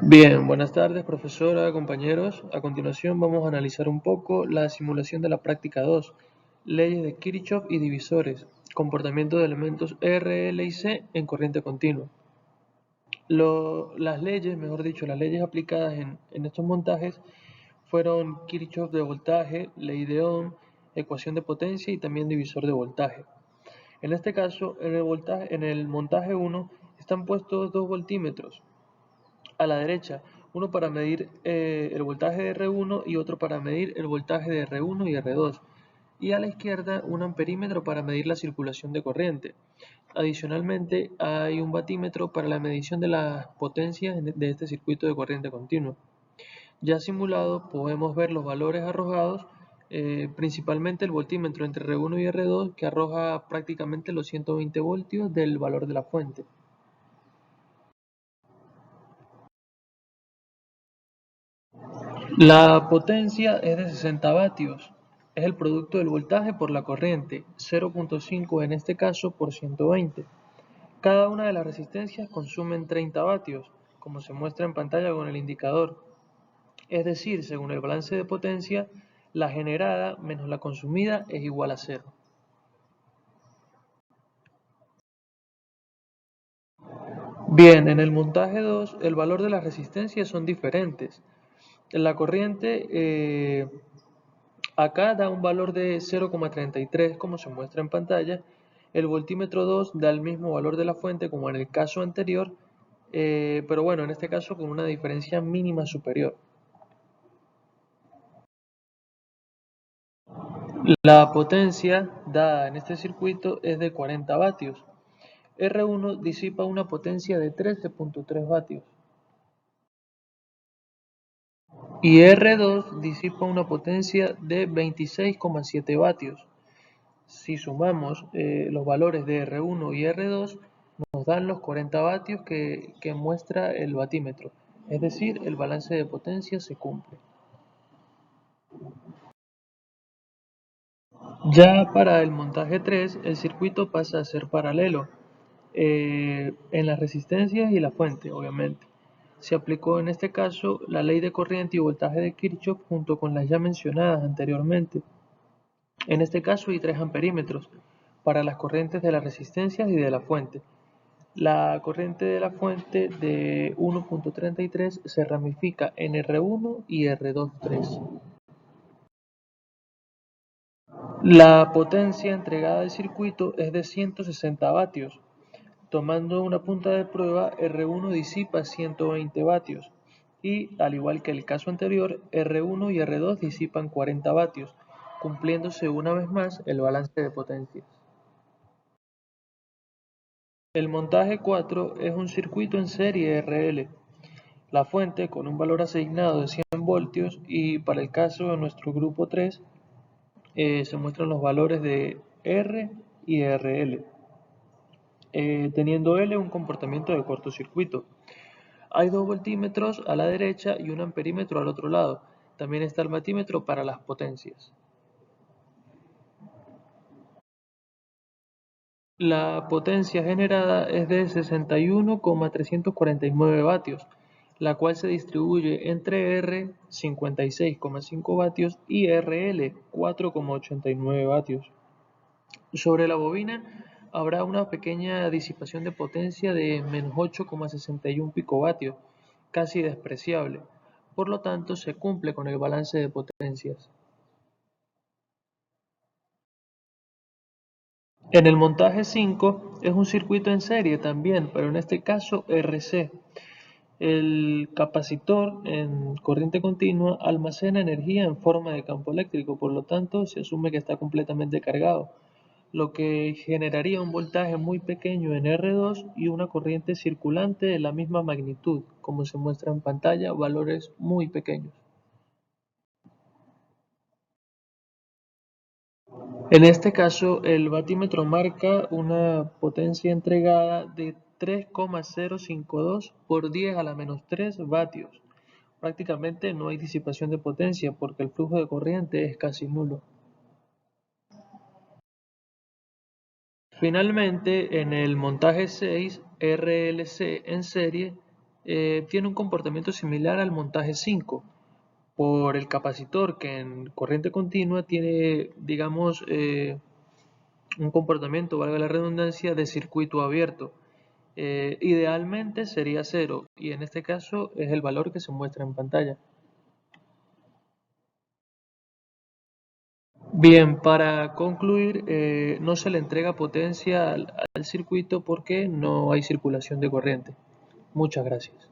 Bien, buenas tardes, profesora, compañeros. A continuación vamos a analizar un poco la simulación de la práctica 2, leyes de Kirchhoff y divisores, comportamiento de elementos R, L y C en corriente continua. Las leyes, mejor dicho, las leyes aplicadas en estos montajes fueron Kirchhoff de voltaje, ley de Ohm, ecuación de potencia y también divisor de voltaje. En este caso, en el montaje 1 están puestos dos voltímetros a la derecha, uno para medir el voltaje de R1 y otro para medir el voltaje de R1 y R2. Y a la izquierda un amperímetro para medir la circulación de corriente. Adicionalmente hay un batímetro para la medición de las potencias de este circuito de corriente continua. Ya simulado podemos ver los valores arrojados, principalmente el voltímetro entre R1 y R2 que arroja prácticamente los 120 voltios del valor de la fuente. La potencia es de 60 vatios. Es el producto del voltaje por la corriente, 0.5 en este caso por 120. Cada una de las resistencias consumen 30 vatios, como se muestra en pantalla con el indicador. Es decir, según el balance de potencia, la generada menos la consumida es igual a cero. Bien, en el montaje 2, el valor de las resistencias son diferentes. La corriente acá da un valor de 0,33 como se muestra en pantalla. El voltímetro 2 da el mismo valor de la fuente como en el caso anterior, pero bueno, en este caso con una diferencia mínima superior. La potencia dada en este circuito es de 40 vatios. R1 disipa una potencia de 13.3 vatios y R2 disipa una potencia de 26,7 vatios. Si sumamos los valores de R1 y R2, nos dan los 40 vatios que muestra el batímetro. Es decir, el balance de potencia se cumple. Ya para el montaje 3, el circuito pasa a ser paralelo en las resistencias y la fuente, obviamente. Se aplicó en este caso la ley de corriente y voltaje de Kirchhoff junto con las ya mencionadas anteriormente. En este caso hay tres amperímetros para las corrientes de las resistencias y de la fuente. La corriente de la fuente de 1.33 se ramifica en R1 y R2.3. La potencia entregada al circuito es de 160 vatios. Tomando una punta de prueba, R1 disipa 120 vatios y, al igual que el caso anterior, R1 y R2 disipan 40 vatios, cumpliéndose una vez más el balance de potencias. El montaje 4 es un circuito en serie RL. La fuente con un valor asignado de 100 voltios y para el caso de nuestro grupo 3 se muestran los valores de R y RL, teniendo L un comportamiento de cortocircuito. Hay dos voltímetros a la derecha y un amperímetro al otro lado. También está el batímetro para las potencias. La potencia generada es de 61,349 vatios, la cual se distribuye entre R 56,5 vatios y RL 4,89 vatios. Sobre la bobina habrá una pequeña disipación de potencia de menos 8,61 picovatios, casi despreciable. Por lo tanto, se cumple con el balance de potencias. En el montaje 5 es un circuito en serie también, pero en este caso RC. El capacitor en corriente continua almacena energía en forma de campo eléctrico, por lo tanto se asume que está completamente cargado, lo que generaría un voltaje muy pequeño en R2 y una corriente circulante de la misma magnitud, como se muestra en pantalla, valores muy pequeños. En este caso, el batímetro marca una potencia entregada de 3,052 por 10 a la menos 3 vatios. Prácticamente no hay disipación de potencia porque el flujo de corriente es casi nulo. Finalmente, en el montaje 6, RLC en serie, tiene un comportamiento similar al montaje 5 por el capacitor que en corriente continua tiene, digamos, un comportamiento, valga la redundancia, de circuito abierto. Idealmente sería 0 y en este caso es el valor que se muestra en pantalla. Bien, para concluir, no se le entrega potencia al circuito porque no hay circulación de corriente. Muchas gracias.